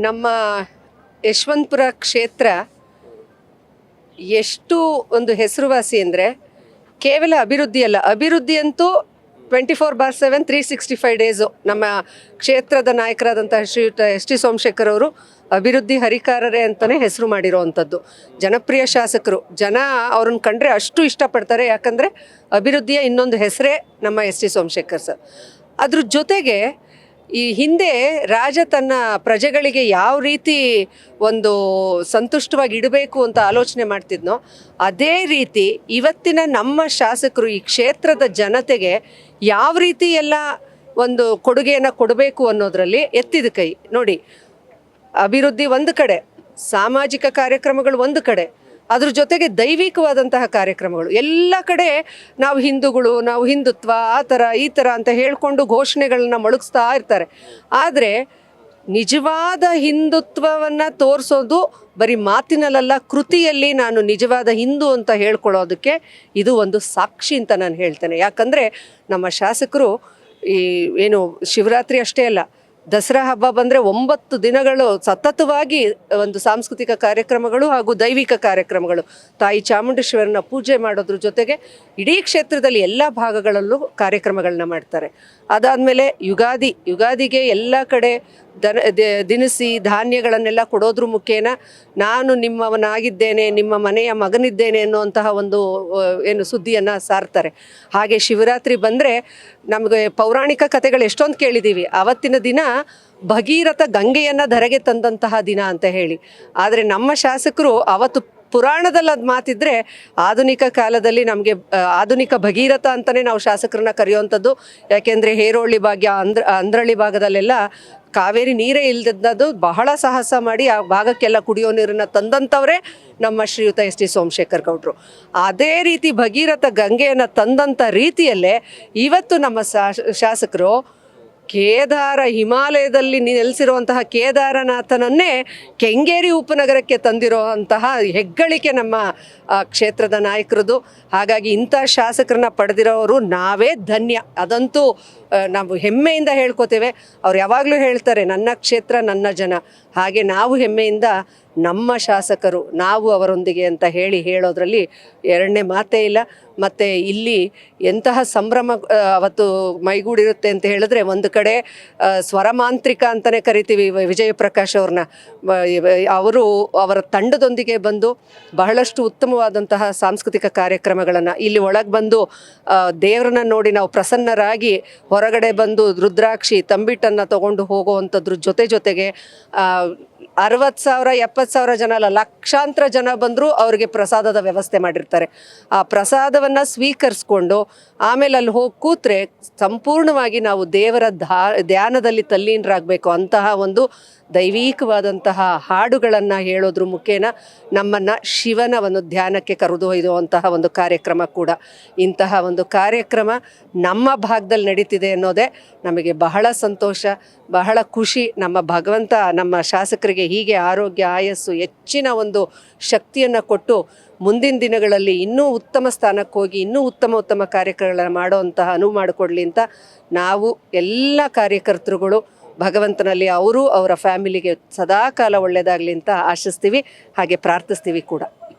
ನಮ್ಮ ಯಶವಂತಪುರ ಕ್ಷೇತ್ರ ಎಷ್ಟು ಒಂದು ಹೆಸರುವಾಸಿ ಅಂದರೆ ಕೇವಲ ಅಭಿವೃದ್ಧಿ ಅಲ್ಲ, ಅಭಿವೃದ್ಧಿ ಅಂತೂ 24/7 365 ಡೇಸು ನಮ್ಮ ಕ್ಷೇತ್ರದ ನಾಯಕರಾದಂತಹ ಶ್ರೀಯುತ ಟಿ ಸೋಮಶೇಖರ್ ಅವರು ಅಭಿವೃದ್ಧಿ ಹರಿಕಾರರೇ ಅಂತಲೇ ಹೆಸರು ಮಾಡಿರೋವಂಥದ್ದು. ಜನಪ್ರಿಯ ಶಾಸಕರು, ಜನ ಅವ್ರನ್ನ ಕಂಡ್ರೆ ಅಷ್ಟು ಇಷ್ಟಪಡ್ತಾರೆ. ಯಾಕಂದರೆ ಅಭಿವೃದ್ಧಿಯ ಇನ್ನೊಂದು ಹೆಸರೇ ನಮ್ಮ ಟಿ ಸೋಮಶೇಖರ್ ಸರ್. ಅದ್ರ ಜೊತೆಗೆ ಈ ಹಿಂದೆ ರಾಜ ತನ್ನ ಪ್ರಜೆಗಳಿಗೆ ಯಾವ ರೀತಿ ಒಂದು ಸಂತುಷ್ಟವಾಗಿ ಇಡಬೇಕು ಅಂತ ಆಲೋಚನೆ ಮಾಡ್ತಿದ್ನೋ, ಅದೇ ರೀತಿ ಇವತ್ತಿನ ನಮ್ಮ ಶಾಸಕರು ಈ ಕ್ಷೇತ್ರದ ಜನತೆಗೆ ಯಾವ ರೀತಿ ಎಲ್ಲ ಒಂದು ಕೊಡುಗೆಯನ್ನು ಕೊಡಬೇಕು ಅನ್ನೋದರಲ್ಲಿ ಎತ್ತಿದ ಕೈ. ನೋಡಿ, ಅಭಿವೃದ್ಧಿ ಒಂದು ಕಡೆ, ಸಾಮಾಜಿಕ ಕಾರ್ಯಕ್ರಮಗಳು ಒಂದು ಕಡೆ, ಅದ್ರ ಜೊತೆಗೆ ದೈವಿಕವಾದಂತಹ ಕಾರ್ಯಕ್ರಮಗಳು ಎಲ್ಲ ಕಡೆ. ನಾವು ಹಿಂದೂಗಳು, ನಾವು ಹಿಂದುತ್ವ, ಆ ಥರ ಈ ಥರ ಅಂತ ಹೇಳಿಕೊಂಡು ಘೋಷಣೆಗಳನ್ನ ಮೊಳಗಿಸ್ತಾ ಇರ್ತಾರೆ. ಆದರೆ ನಿಜವಾದ ಹಿಂದುತ್ವವನ್ನು ತೋರಿಸೋದು ಬರೀ ಮಾತಿನಲ್ಲ, ಕೃತಿಯಲ್ಲಿ ನಾನು ನಿಜವಾದ ಹಿಂದೂ ಅಂತ ಹೇಳ್ಕೊಳ್ಳೋದಕ್ಕೆ ಇದು ಒಂದು ಸಾಕ್ಷಿ ಅಂತ ನಾನು ಹೇಳ್ತೇನೆ. ಯಾಕಂದರೆ ನಮ್ಮ ಶಾಸಕರು ಈ ಏನು ಶಿವರಾತ್ರಿ ಅಷ್ಟೇ ಅಲ್ಲ, ದಸರಾ ಹಬ್ಬ ಬಂದರೆ 9 ದಿನಗಳು ಸತತವಾಗಿ ಒಂದು ಸಾಂಸ್ಕೃತಿಕ ಕಾರ್ಯಕ್ರಮಗಳು ಹಾಗೂ ದೈವಿಕ ಕಾರ್ಯಕ್ರಮಗಳು, ತಾಯಿ ಚಾಮುಂಡೇಶ್ವರನ ಪೂಜೆ ಮಾಡೋದ್ರ ಜೊತೆಗೆ ಇಡೀ ಕ್ಷೇತ್ರದಲ್ಲಿ ಎಲ್ಲ ಭಾಗಗಳಲ್ಲೂ ಕಾರ್ಯಕ್ರಮಗಳನ್ನ ಮಾಡ್ತಾರೆ. ಅದಾದಮೇಲೆ ಯುಗಾದಿಗೆ ಎಲ್ಲ ಕಡೆ ದಿನಸಿ ಧಾನ್ಯಗಳನ್ನೆಲ್ಲ ಕೊಡೋದ್ರ ಮುಖೇನ ನಾನು ನಿಮ್ಮವನಾಗಿದ್ದೇನೆ, ನಿಮ್ಮ ಮನೆಯ ಮಗನಿದ್ದೇನೆ ಅನ್ನುವಂತಹ ಒಂದು ಏನು ಸುದ್ದಿಯನ್ನು ಸಾರ್ತಾರೆ. ಹಾಗೆ ಶಿವರಾತ್ರಿ ಬಂದರೆ ನಮಗೆ ಪೌರಾಣಿಕ ಕಥೆಗಳು ಎಷ್ಟೊಂದು ಕೇಳಿದ್ದೀವಿ. ಅವತ್ತಿನ ದಿನ ಭಗೀರಥ ಗಂಗೆಯನ್ನು ಧರೆಗೆ ತಂದಂತಹ ದಿನ ಅಂತ ಹೇಳಿ. ಆದರೆ ನಮ್ಮ ಶಾಸಕರು ಅವತ್ತು ಪುರಾಣದಲ್ಲಿ ಅದು ಮಾತಿದ್ರೆ ಆಧುನಿಕ ಕಾಲದಲ್ಲಿ ನಮಗೆ ಆಧುನಿಕ ಭಗೀರಥ ಅಂತಲೇ ನಾವು ಶಾಸಕರನ್ನ ಕರೆಯುವಂಥದ್ದು. ಯಾಕೆಂದರೆ ಹೇರೋಳ್ಳಿ ಭಾಗ್ಯ, ಅಂದ್ರಳ್ಳಿ ಭಾಗದಲ್ಲೆಲ್ಲ ಕಾವೇರಿ ನೀರೇ ಇಲ್ಲದದ್ದು ಬಹಳ ಸಾಹಸ ಮಾಡಿ ಆ ಭಾಗಕ್ಕೆಲ್ಲ ಕುಡಿಯೋ ನೀರನ್ನು ತಂದಂಥವರೇ ನಮ್ಮ ಶ್ರೀಯುತ ಟಿ ಸೋಮಶೇಖರ್ ಗೌಡರು. ಅದೇ ರೀತಿ ಭಗೀರಥ ಗಂಗೆಯನ್ನು ತಂದಂಥ ರೀತಿಯಲ್ಲೇ ಇವತ್ತು ನಮ್ಮ ಶಾಸಕರು ಕೇದಾರ, ಹಿಮಾಲಯದಲ್ಲಿ ನೆಲೆಸಿರುವಂತಹ ಕೇದಾರನಾಥನನ್ನೇ ಕೆಂಗೇರಿ ಉಪನಗರಕ್ಕೆ ತಂದಿರುವಂತಹ ಹೆಗ್ಗಳಿಕೆ ನಮ್ಮ ಕ್ಷೇತ್ರದ ನಾಯಕರದು. ಹಾಗಾಗಿ ಇಂಥ ಶಾಸಕರನ್ನ ಪಡೆದಿರೋರು ನಾವೇ ಧನ್ಯ. ಅದಂತೂ ನಾವು ಹೆಮ್ಮೆಯಿಂದ ಹೇಳ್ಕೊತೇವೆ. ಅವ್ರು ಯಾವಾಗಲೂ ಹೇಳ್ತಾರೆ, ನನ್ನ ಕ್ಷೇತ್ರ ನನ್ನ ಜನ. ಹಾಗೆ ನಾವು ಹೆಮ್ಮೆಯಿಂದ ನಮ್ಮ ಶಾಸಕರು, ನಾವು ಅವರೊಂದಿಗೆ ಅಂತ ಹೇಳೋದ್ರಲ್ಲಿ ಎರಡನೇ ಮಾತೇ ಇಲ್ಲ. ಮತ್ತು ಇಲ್ಲಿ ಎಂತಹ ಸಂಭ್ರಮ ಅವತ್ತು ಮೈಗೂಡಿರುತ್ತೆ ಅಂತ ಹೇಳಿದ್ರೆ, ಒಂದು ಕಡೆ ಸ್ವರಮಾಂತ್ರಿಕ ಅಂತಲೇ ಕರಿತೀವಿ ವಿಜಯ ಪ್ರಕಾಶ್ ಅವ್ರನ್ನ. ಅವರ ತಂಡದೊಂದಿಗೆ ಬಂದು ಬಹಳಷ್ಟು ಉತ್ತಮವಾದಂತಹ ಸಾಂಸ್ಕೃತಿಕ ಕಾರ್ಯಕ್ರಮಗಳನ್ನು ಇಲ್ಲಿ ಒಳಗೆ ಬಂದು ದೇವರನ್ನ ನೋಡಿ ನಾವು ಪ್ರಸನ್ನರಾಗಿ ಹೊರಗಡೆ ಬಂದು ರುದ್ರಾಕ್ಷಿ ತಂಬಿಟ್ಟನ್ನು ತೊಗೊಂಡು ಹೋಗುವಂಥದ್ರ ಜೊತೆಗೆ 60,000 70,000 ಜನ ಅಲ್ಲ, ಲಕ್ಷಾಂತರ ಜನ ಬಂದರೂ ಅವರಿಗೆ ಪ್ರಸಾದದ ವ್ಯವಸ್ಥೆ ಮಾಡಿರ್ತಾರೆ. ಆ ಪ್ರಸಾದವನ್ನು ಸ್ವೀಕರಿಸ್ಕೊಂಡು ಆಮೇಲೆ ಅಲ್ಲಿ ಹೋಗಿ ಕೂತ್ರೆ ಸಂಪೂರ್ಣವಾಗಿ ನಾವು ದೇವರ ಧ್ಯಾನದಲ್ಲಿ ತಲ್ಲೀನರಾಗಬೇಕು. ಅಂತಹ ಒಂದು ದೈವಿಕವಾದಂತಹ ಹಾಡುಗಳನ್ನು ಹೇಳೋದ್ರ ಮುಖೇನ ನಮ್ಮನ್ನು ಶಿವನ ಒಂದು ಧ್ಯಾನಕ್ಕೆ ಕರೆದೊಯ್ಯುವಂತಹ ಒಂದು ಕಾರ್ಯಕ್ರಮ ಕೂಡ. ಇಂತಹ ಒಂದು ಕಾರ್ಯಕ್ರಮ ನಮ್ಮ ಭಾಗದಲ್ಲಿ ನಡೀತಿದೆ ಅನ್ನೋದೇ ನಮಗೆ ಬಹಳ ಸಂತೋಷ, ಬಹಳ ಖುಷಿ. ನಮ್ಮ ಭಗವಂತ ನಮ್ಮ ಶಾಸಕರಿಗೆ ಹೀಗೆ ಆರೋಗ್ಯ, ಆಯಸ್ಸು, ಹೆಚ್ಚಿನ ಒಂದು ಶಕ್ತಿಯನ್ನು ಕೊಟ್ಟು ಮುಂದಿನ ದಿನಗಳಲ್ಲಿ ಇನ್ನೂ ಉತ್ತಮ ಸ್ಥಾನಕ್ಕೆ ಹೋಗಿ ಇನ್ನೂ ಉತ್ತಮ ಕಾರ್ಯಕ್ರಮಗಳನ್ನು ಮಾಡುವಂತಹ ಅನುವು ಮಾಡಿಕೊಡ್ಲಿ ಅಂತ ನಾವು ಎಲ್ಲ ಕಾರ್ಯಕರ್ತರುಗಳು ಭಗವಂತನಲ್ಲಿ ಅವರು ಅವರ ಫ್ಯಾಮಿಲಿಗೆ ಸದಾಕಾಲ ಒಳ್ಳೆಯದಾಗಲಿ ಅಂತ ಆಶಿಸ್ತೀವಿ, ಹಾಗೆ ಪ್ರಾರ್ಥಿಸ್ತೀವಿ ಕೂಡ.